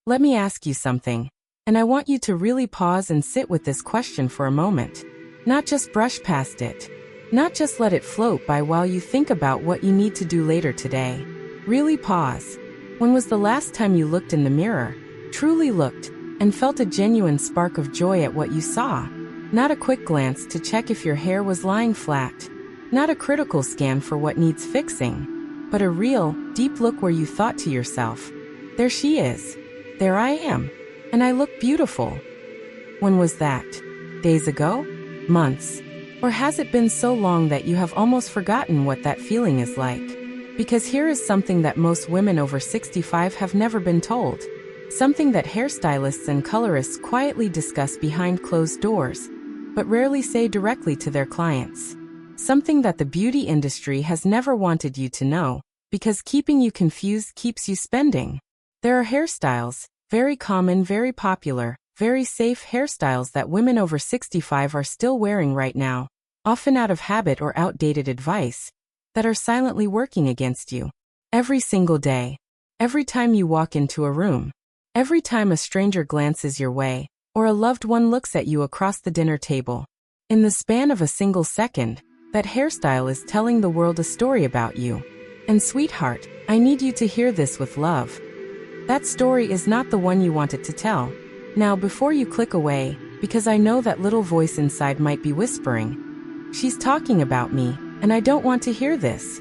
Let me ask you something. And I want you to really pause and sit with this question for a moment. Not just brush past it. Not just let it float by while you think about what you need to do later today. Really pause. When was the last time you looked in the mirror, truly looked, and felt a genuine spark of joy at what you saw? Not a quick glance to check if your hair was lying flat. Not a critical scan for what needs fixing. But a real, deep look where you thought to yourself, there she is. There I am. And I look beautiful. When was that? Days ago? Months? Or has it been so long that you have almost forgotten what that feeling is like? Because here is something that most women over 65 have never been told. Something that hairstylists and colorists quietly discuss behind closed doors, but rarely say directly to their clients. Something that the beauty industry has never wanted you to know, because keeping you confused keeps you spending. There are hairstyles, very common, very popular, very safe hairstyles that women over 65 are still wearing right now, often out of habit or outdated advice, that are silently working against you. Every single day. Every time you walk into a room. Every time a stranger glances your way, or a loved one looks at you across the dinner table. In the span of a single second, that hairstyle is telling the world a story about you. And sweetheart, I need you to hear this with love. That story is not the one you wanted to tell. Now before you click away, because I know that little voice inside might be whispering, she's talking about me, and I don't want to hear this.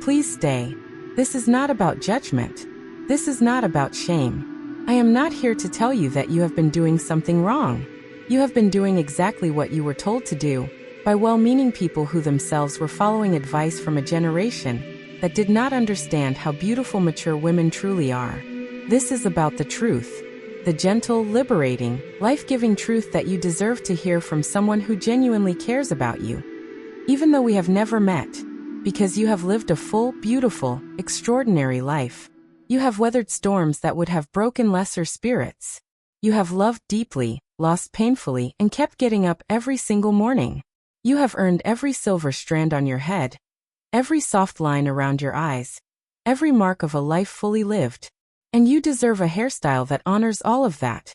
Please stay. This is not about judgment. This is not about shame. I am not here to tell you that you have been doing something wrong. You have been doing exactly what you were told to do, by well-meaning people who themselves were following advice from a generation that did not understand how beautiful mature women truly are. This is about the truth. The gentle, liberating, life-giving truth that you deserve to hear from someone who genuinely cares about you. Even though we have never met, because you have lived a full, beautiful, extraordinary life. You have weathered storms that would have broken lesser spirits. You have loved deeply, lost painfully, and kept getting up every single morning. You have earned every silver strand on your head, every soft line around your eyes, every mark of a life fully lived. And you deserve a hairstyle that honors all of that.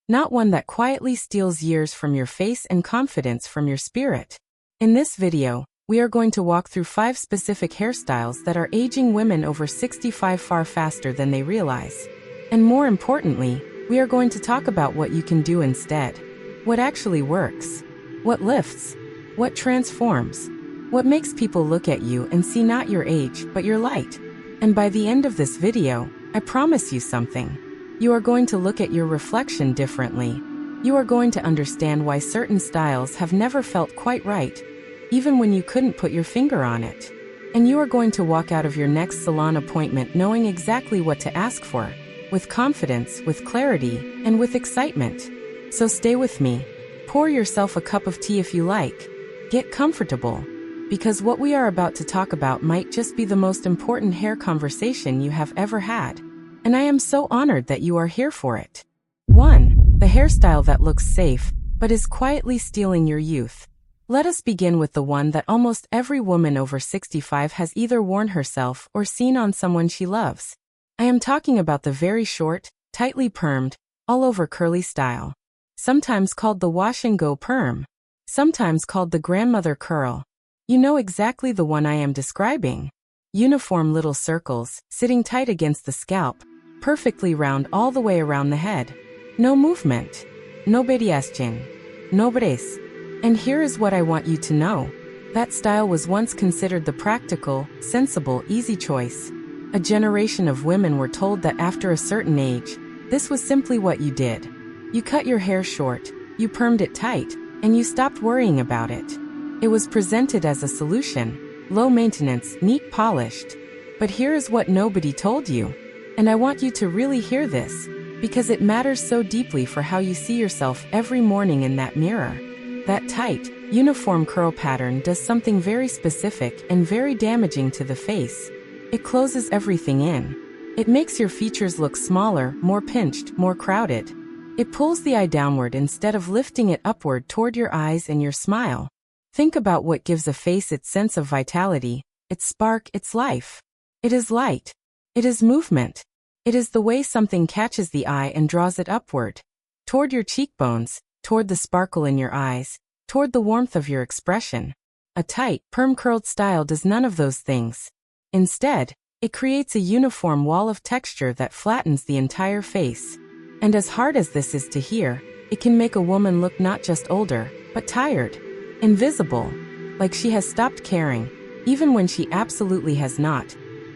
Not one that quietly steals years from your face and confidence from your spirit. In this video, we are going to walk through 5 specific hairstyles that are aging women over 65 far faster than they realize. And more importantly, we are going to talk about what you can do instead. What actually works. What lifts. What transforms. What makes people look at you and see not your age, but your light. And by the end of this video, I promise you something. You are going to look at your reflection differently. You are going to understand why certain styles have never felt quite right, even when you couldn't put your finger on it. And you are going to walk out of your next salon appointment knowing exactly what to ask for, with confidence, with clarity, and with excitement. So stay with me. Pour yourself a cup of tea if you like. Get comfortable. Because what we are about to talk about might just be the most important hair conversation you have ever had. And I am so honored that you are here for it. 1. The hairstyle that looks safe, but is quietly stealing your youth. Let us begin with the one that almost every woman over 65 has either worn herself or seen on someone she loves. I am talking about the very short, tightly permed, all-over curly style. Sometimes called the wash-and-go perm. Sometimes called the grandmother curl. You know exactly the one I am describing. Uniform little circles, sitting tight against the scalp, perfectly round all the way around the head. No movement. No variación. No brace. And here is what I want you to know. That style was once considered the practical, sensible, easy choice. A generation of women were told that after a certain age, this was simply what you did. You cut your hair short, you permed it tight, and you stopped worrying about it. It was presented as a solution, low maintenance, neat, polished. But here is what nobody told you. And I want you to really hear this, because it matters so deeply for how you see yourself every morning in that mirror. That tight, uniform curl pattern does something very specific and very damaging to the face. It closes everything in. It makes your features look smaller, more pinched, more crowded. It pulls the eye downward instead of lifting it upward toward your eyes and your smile. Think about what gives a face its sense of vitality, its spark, its life. It is light. It is movement. It is the way something catches the eye and draws it upward, toward your cheekbones, toward the sparkle in your eyes, toward the warmth of your expression. A tight, perm-curled style does none of those things. Instead, it creates a uniform wall of texture that flattens the entire face. And as hard as this is to hear, it can make a woman look not just older, but tired, invisible, like she has stopped caring, even when she absolutely has not,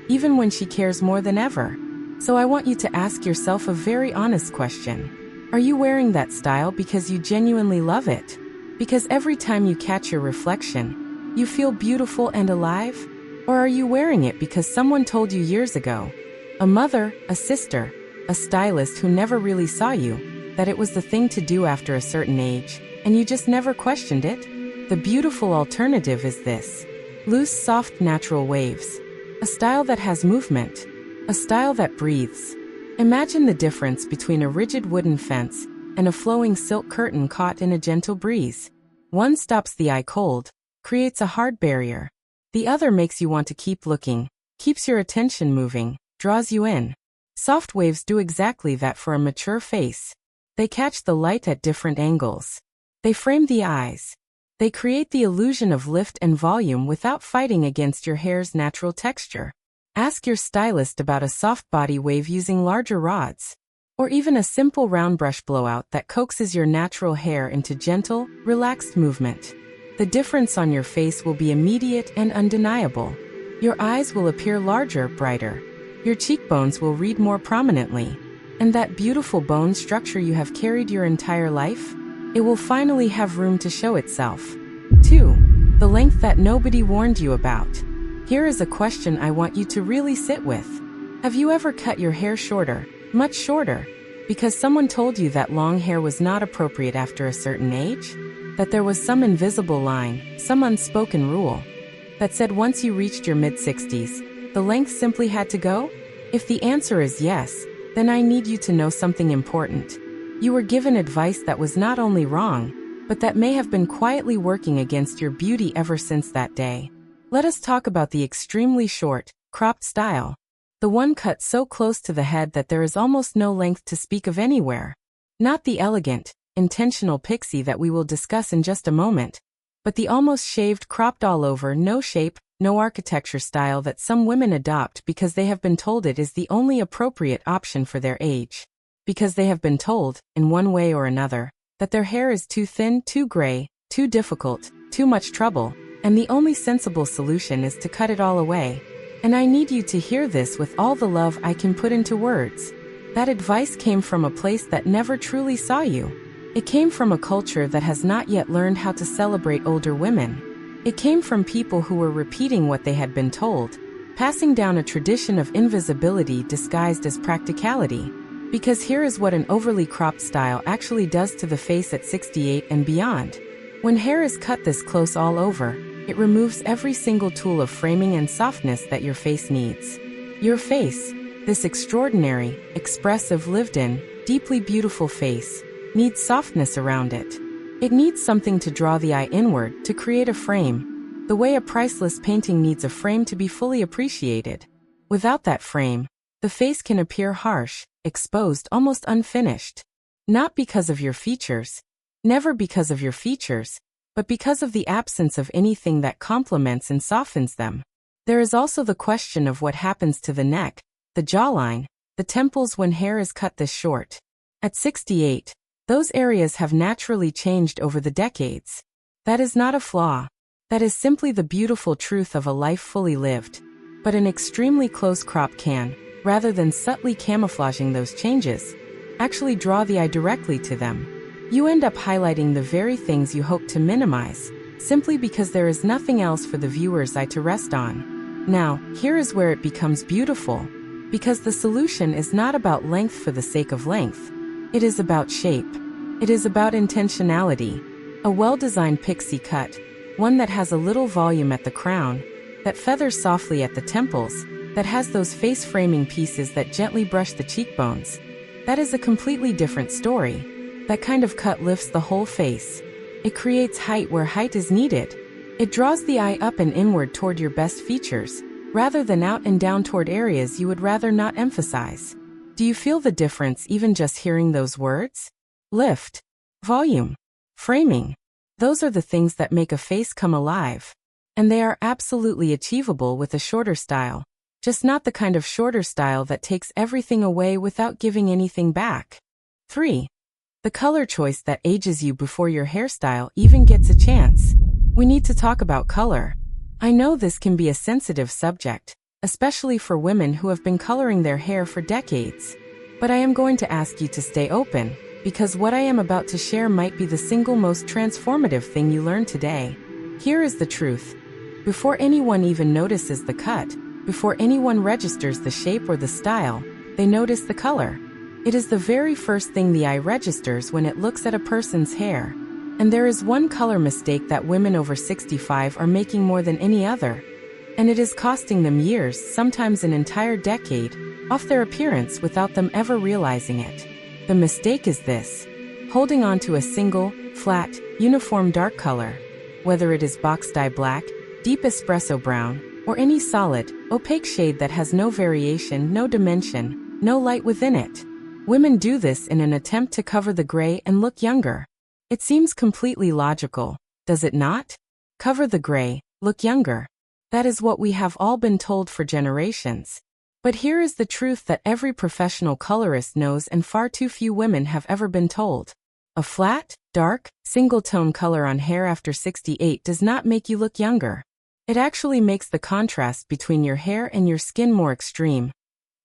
even when she cares more than ever. So I want you to ask yourself a very honest question. Are you wearing that style because you genuinely love it? Because every time you catch your reflection, you feel beautiful and alive? Or are you wearing it because someone told you years ago, a mother, a sister, a stylist who never really saw you, that it was the thing to do after a certain age, and you just never questioned it? The beautiful alternative is this. Loose, soft, natural waves. A style that has movement. A style that breathes. Imagine the difference between a rigid wooden fence and a flowing silk curtain caught in a gentle breeze. One stops the eye cold, creates a hard barrier. The other makes you want to keep looking, keeps your attention moving, draws you in. Soft waves do exactly that for a mature face. They catch the light at different angles. They frame the eyes. They create the illusion of lift and volume without fighting against your hair's natural texture. Ask your stylist about a soft body wave using larger rods, or even a simple round brush blowout that coaxes your natural hair into gentle, relaxed movement. The difference on your face will be immediate and undeniable. Your eyes will appear larger, brighter. Your cheekbones will read more prominently. And that beautiful bone structure you have carried your entire life? It will finally have room to show itself. 2. The length that nobody warned you about. Here is a question I want you to really sit with. Have you ever cut your hair shorter, much shorter, because someone told you that long hair was not appropriate after a certain age? That there was some invisible line, some unspoken rule, that said once you reached your mid-60s, the length simply had to go? If the answer is yes, then I need you to know something important. You were given advice that was not only wrong, but that may have been quietly working against your beauty ever since that day. Let us talk about the extremely short, cropped style. The one cut so close to the head that there is almost no length to speak of anywhere. Not the elegant, intentional pixie that we will discuss in just a moment, but the almost shaved, cropped all over, no shape, no architecture style that some women adopt because they have been told it is the only appropriate option for their age. Because they have been told, in one way or another, that their hair is too thin, too gray, too difficult, too much trouble, and the only sensible solution is to cut it all away. And I need you to hear this with all the love I can put into words. That advice came from a place that never truly saw you. It came from a culture that has not yet learned how to celebrate older women. It came from people who were repeating what they had been told, passing down a tradition of invisibility disguised as practicality. Because here is what an overly cropped style actually does to the face at 68 and beyond. When hair is cut this close all over, it removes every single tool of framing and softness that your face needs. Your face, this extraordinary, expressive, lived-in, deeply beautiful face, needs softness around it. It needs something to draw the eye inward, to create a frame, the way a priceless painting needs a frame to be fully appreciated. Without that frame, the face can appear harsh, exposed, almost unfinished. Not because of your features, never because of your features, but because of the absence of anything that complements and softens them. There is also the question of what happens to the neck, the jawline, the temples when hair is cut this short. At 68, those areas have naturally changed over the decades. That is not a flaw. That is simply the beautiful truth of a life fully lived. But an extremely close crop can, rather than subtly camouflaging those changes, actually draw the eye directly to them. You end up highlighting the very things you hope to minimize, simply because there is nothing else for the viewer's eye to rest on. Now, here is where it becomes beautiful, because the solution is not about length for the sake of length. It is about shape. It is about intentionality. A well-designed pixie cut, one that has a little volume at the crown, that feathers softly at the temples, that has those face-framing pieces that gently brush the cheekbones. That is a completely different story. That kind of cut lifts the whole face. It creates height where height is needed. It draws the eye up and inward toward your best features, rather than out and down toward areas you would rather not emphasize. Do you feel the difference even just hearing those words? Lift, volume, framing. Those are the things that make a face come alive. And they are absolutely achievable with a shorter style. Just not the kind of shorter style that takes everything away without giving anything back. 3. The color choice that ages you before your hairstyle even gets a chance. We need to talk about color. I know this can be a sensitive subject, especially for women who have been coloring their hair for decades. But I am going to ask you to stay open, because what I am about to share might be the single most transformative thing you learn today. Here is the truth. Before anyone even notices the cut, before anyone registers the shape or the style, they notice the color. It is the very first thing the eye registers when it looks at a person's hair. And there is one color mistake that women over 65 are making more than any other. And it is costing them years, sometimes an entire decade, off their appearance without them ever realizing it. The mistake is this: holding on to a single, flat, uniform dark color. Whether it is box dye black, deep espresso brown, or any solid, opaque shade that has no variation, no dimension, no light within it. Women do this in an attempt to cover the gray and look younger. It seems completely logical, does it not? Cover the gray, look younger. That is what we have all been told for generations. But here is the truth that every professional colorist knows and far too few women have ever been told. A flat, dark, single-tone color on hair after 68 does not make you look younger. It actually makes the contrast between your hair and your skin more extreme.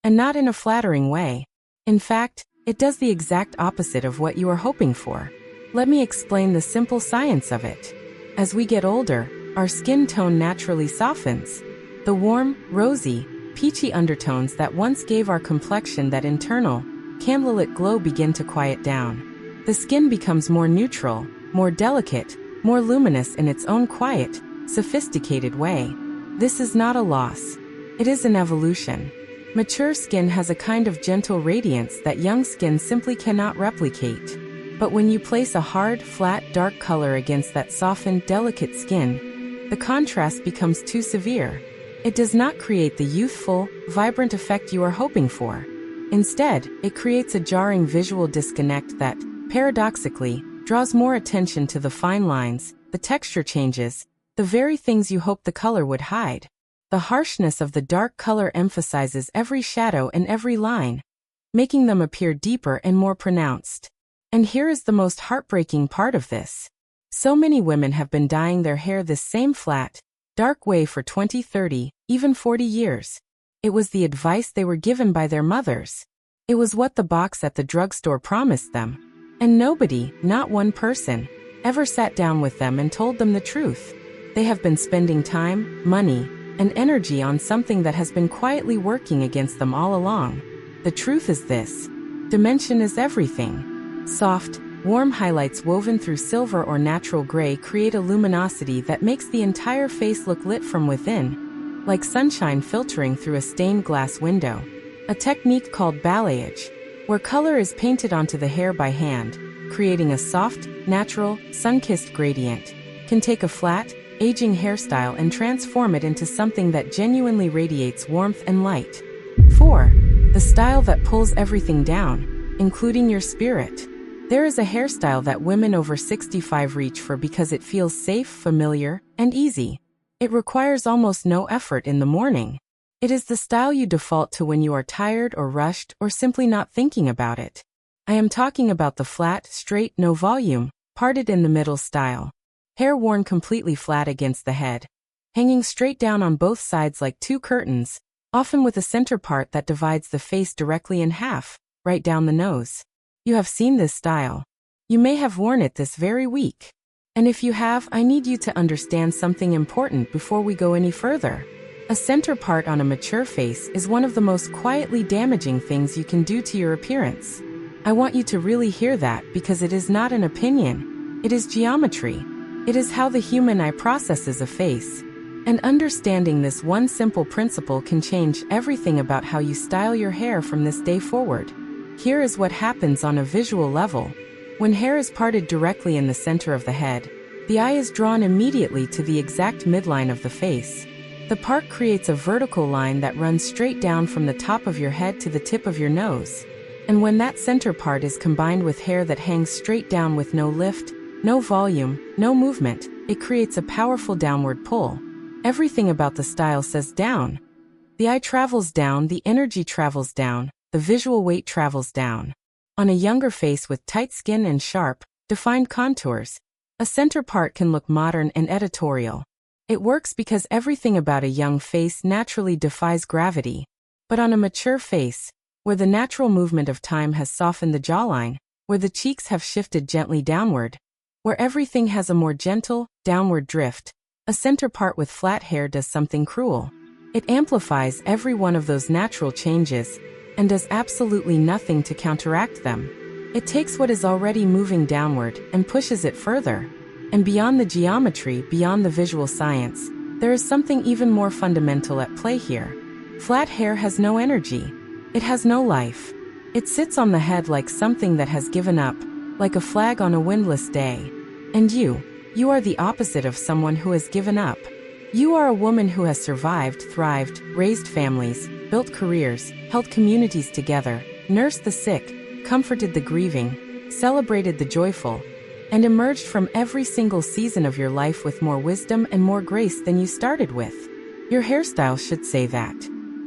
And not in a flattering way. In fact, it does the exact opposite of what you are hoping for. Let me explain the simple science of it. As we get older, our skin tone naturally softens. The warm, rosy, peachy undertones that once gave our complexion that internal, candlelit glow begin to quiet down. The skin becomes more neutral, more delicate, more luminous in its own quiet, sophisticated way. This is not a loss. It is an evolution. Mature skin has a kind of gentle radiance that young skin simply cannot replicate. But when you place a hard, flat, dark color against that softened, delicate skin, the contrast becomes too severe. It does not create the youthful, vibrant effect you are hoping for. Instead, it creates a jarring visual disconnect that, paradoxically, draws more attention to the fine lines, the texture changes, the very things you hoped the color would hide. The harshness of the dark color emphasizes every shadow and every line, making them appear deeper and more pronounced. And here is the most heartbreaking part of this. So many women have been dyeing their hair this same flat, dark way for 20, 30, even 40 years. It was the advice they were given by their mothers. It was what the box at the drugstore promised them. And nobody, not one person, ever sat down with them and told them the truth. They have been spending time, money, and energy on something that has been quietly working against them all along. The truth is this: dimension is everything. Soft, warm highlights woven through silver or natural gray create a luminosity that makes the entire face look lit from within, like sunshine filtering through a stained glass window. A technique called balayage, where color is painted onto the hair by hand, creating a soft, natural, sun-kissed gradient, can take a flat, aging hairstyle and transform it into something that genuinely radiates warmth and light. 4. The style that pulls everything down, including your spirit. There is a hairstyle that women over 65 reach for because it feels safe, familiar, and easy. It requires almost no effort in the morning. It is the style you default to when you are tired or rushed or simply not thinking about it. I am talking about the flat, straight, no volume, parted in the middle style. Hair worn completely flat against the head, hanging straight down on both sides like two curtains, often with a center part that divides the face directly in half, right down the nose. You have seen this style. You may have worn it this very week. And if you have, I need you to understand something important before we go any further. A center part on a mature face is one of the most quietly damaging things you can do to your appearance. I want you to really hear that because it is not an opinion. It is geometry. It is how the human eye processes a face. And understanding this one simple principle can change everything about how you style your hair from this day forward. Here is what happens on a visual level. When hair is parted directly in the center of the head, the eye is drawn immediately to the exact midline of the face. The part creates a vertical line that runs straight down from the top of your head to the tip of your nose. And when that center part is combined with hair that hangs straight down with no lift, no volume, no movement, it creates a powerful downward pull. Everything about the style says down. The eye travels down, the energy travels down, the visual weight travels down. On a younger face with tight skin and sharp, defined contours, a center part can look modern and editorial. It works because everything about a young face naturally defies gravity. But on a mature face, where the natural movement of time has softened the jawline, where the cheeks have shifted gently downward, where everything has a more gentle, downward drift, a center part with flat hair does something cruel. It amplifies every one of those natural changes and does absolutely nothing to counteract them. It takes what is already moving downward and pushes it further. And beyond the geometry, beyond the visual science, there is something even more fundamental at play here. Flat hair has no energy. It has no life. It sits on the head like something that has given up, like a flag on a windless day. And you are the opposite of someone who has given up. You are a woman who has survived, thrived, raised families, built careers, held communities together, nursed the sick, comforted the grieving, celebrated the joyful, and emerged from every single season of your life with more wisdom and more grace than you started with. Your hairstyle should say that.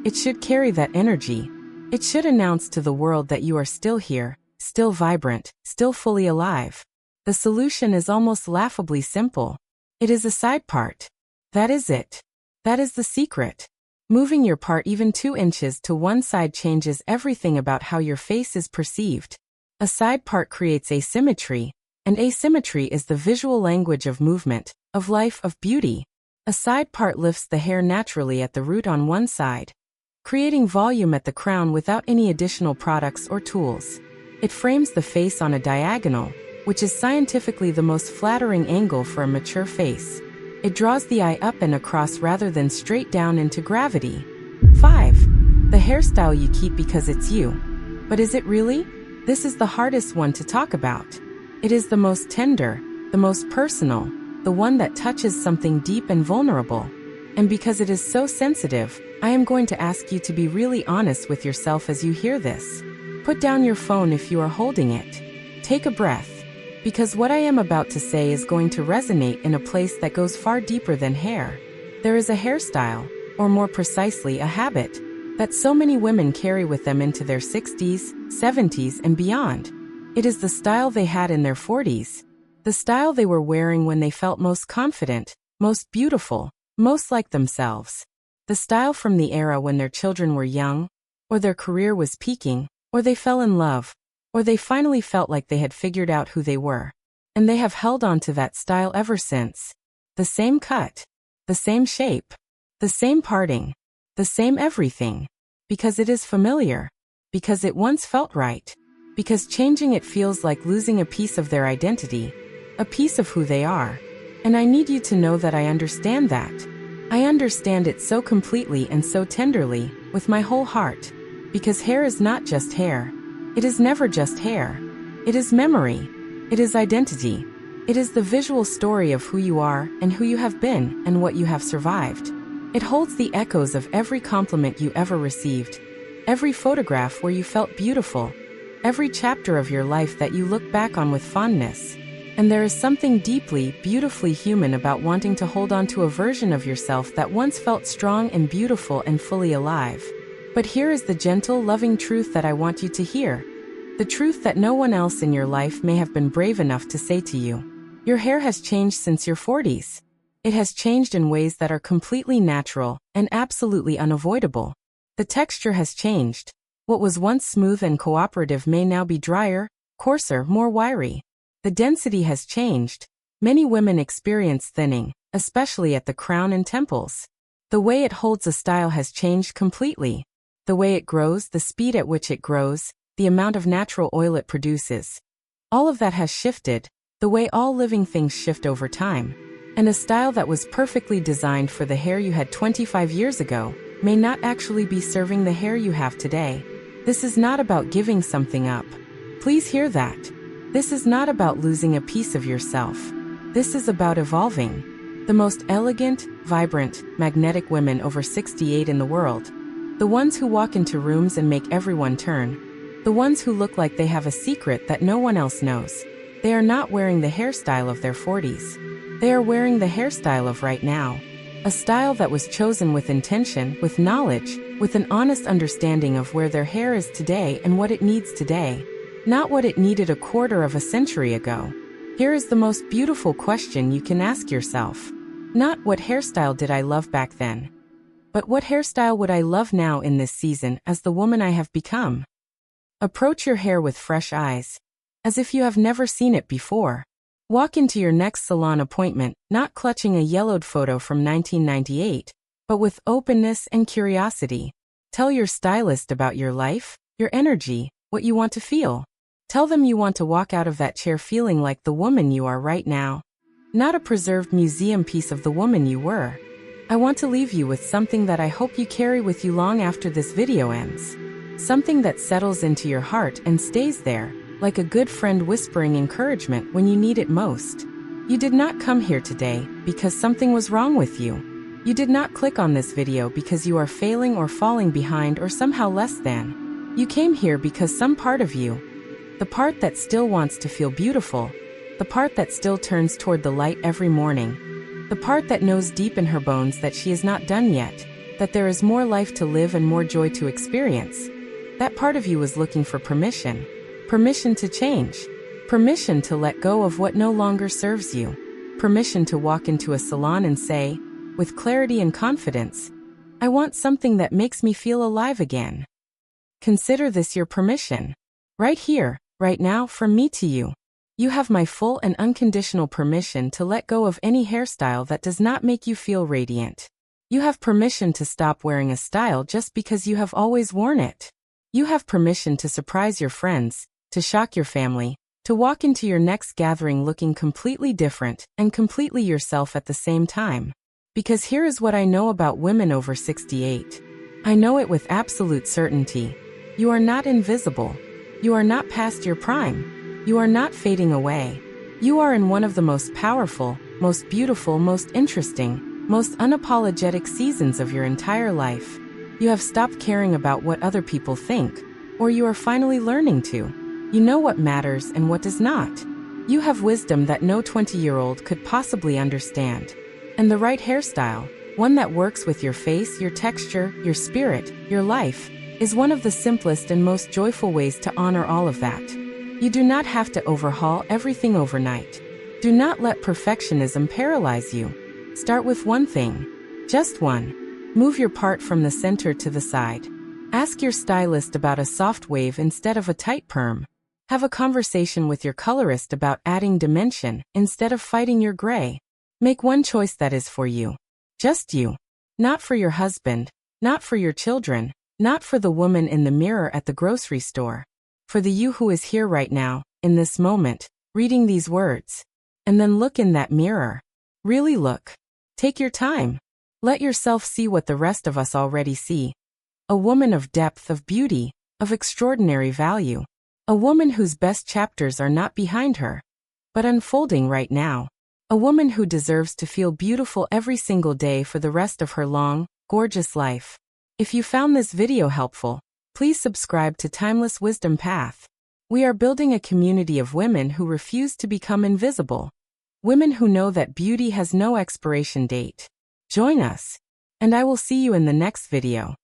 It should carry that energy. It should announce to the world that you are still here, still vibrant, still fully alive. The solution is almost laughably simple. It is a side part. That is it. That is the secret. Moving your part even 2 inches to one side changes everything about how your face is perceived. A side part creates asymmetry, and asymmetry is the visual language of movement, of life, of beauty. A side part lifts the hair naturally at the root on one side, creating volume at the crown without any additional products or tools. It frames the face on a diagonal, which is scientifically the most flattering angle for a mature face. It draws the eye up and across rather than straight down into gravity. 5. The hairstyle you keep because it's you. But is it really? This is the hardest one to talk about. It is the most tender, the most personal, the one that touches something deep and vulnerable. And because it is so sensitive, I am going to ask you to be really honest with yourself as you hear this. Put down your phone if you are holding it. Take a breath. Because what I am about to say is going to resonate in a place that goes far deeper than hair. There is a hairstyle, or more precisely a habit, that so many women carry with them into their 60s, 70s, and beyond. It is the style they had in their 40s, the style they were wearing when they felt most confident, most beautiful, most like themselves. The style from the era when their children were young, or their career was peaking, or they fell in love, or they finally felt like they had figured out who they were. And they have held on to that style ever since. The same cut, the same shape, the same parting, the same everything. Because it is familiar. Because it once felt right. Because changing it feels like losing a piece of their identity, a piece of who they are. And I need you to know that I understand that. I understand it so completely and so tenderly, with my whole heart. Because hair is not just hair. It is never just hair. It is memory. It is identity. It is the visual story of who you are and who you have been and what you have survived. It holds the echoes of every compliment you ever received, every photograph where you felt beautiful, every chapter of your life that you look back on with fondness. And there is something deeply, beautifully human about wanting to hold on to a version of yourself that once felt strong and beautiful and fully alive. But here is the gentle, loving truth that I want you to hear. The truth that no one else in your life may have been brave enough to say to you. Your hair has changed since your 40s. It has changed in ways that are completely natural and absolutely unavoidable. The texture has changed. What was once smooth and cooperative may now be drier, coarser, more wiry. The density has changed. Many women experience thinning, especially at the crown and temples. The way it holds a style has changed completely. The way it grows, the speed at which it grows, the amount of natural oil it produces. All of that has shifted, the way all living things shift over time. And a style that was perfectly designed for the hair you had 25 years ago may not actually be serving the hair you have today. This is not about giving something up. Please hear that. This is not about losing a piece of yourself. This is about evolving. The most elegant, vibrant, magnetic women over 68 in the world. The ones who walk into rooms and make everyone turn. The ones who look like they have a secret that no one else knows. They are not wearing the hairstyle of their 40s. They are wearing the hairstyle of right now. A style that was chosen with intention, with knowledge, with an honest understanding of where their hair is today and what it needs today. Not what it needed a quarter of a century ago. Here is the most beautiful question you can ask yourself. Not what hairstyle did I love back then, but what hairstyle would I love now in this season as the woman I have become? Approach your hair with fresh eyes, as if you have never seen it before. Walk into your next salon appointment, not clutching a yellowed photo from 1998, but with openness and curiosity. Tell your stylist about your life, your energy, what you want to feel. Tell them you want to walk out of that chair feeling like the woman you are right now, not a preserved museum piece of the woman you were. I want to leave you with something that I hope you carry with you long after this video ends. Something that settles into your heart and stays there, like a good friend whispering encouragement when you need it most. You did not come here today because something was wrong with you. You did not click on this video because you are failing or falling behind or somehow less than. You came here because some part of you, the part that still wants to feel beautiful, the part that still turns toward the light every morning, the part that knows deep in her bones that she is not done yet, that there is more life to live and more joy to experience. That part of you was looking for permission. Permission to change. Permission to let go of what no longer serves you. Permission to walk into a salon and say, with clarity and confidence, I want something that makes me feel alive again. Consider this your permission. Right here, right now, from me to you. You have my full and unconditional permission to let go of any hairstyle that does not make you feel radiant. You have permission to stop wearing a style just because you have always worn it. You have permission to surprise your friends, to shock your family, to walk into your next gathering looking completely different and completely yourself at the same time. Because here is what I know about women over 68. I know it with absolute certainty. You are not invisible. You are not past your prime. You are not fading away. You are in one of the most powerful, most beautiful, most interesting, most unapologetic seasons of your entire life. You have stopped caring about what other people think, or you are finally learning to. You know what matters and what does not. You have wisdom that no 20-year-old could possibly understand. And the right hairstyle, one that works with your face, your texture, your spirit, your life, is one of the simplest and most joyful ways to honor all of that. You do not have to overhaul everything overnight. Do not let perfectionism paralyze you. Start with one thing. Just one. Move your part from the center to the side. Ask your stylist about a soft wave instead of a tight perm. Have a conversation with your colorist about adding dimension instead of fighting your gray. Make one choice that is for you. Just you. Not for your husband, not for your children, not for the woman in the mirror at the grocery store. For the you who is here right now, in this moment, reading these words. And then look in that mirror. Really look. Take your time. Let yourself see what the rest of us already see. A woman of depth, of beauty, of extraordinary value. A woman whose best chapters are not behind her, but unfolding right now. A woman who deserves to feel beautiful every single day for the rest of her long, gorgeous life. If you found this video helpful, please subscribe to Timeless Wisdom Path. We are building a community of women who refuse to become invisible. Women who know that beauty has no expiration date. Join us, and I will see you in the next video.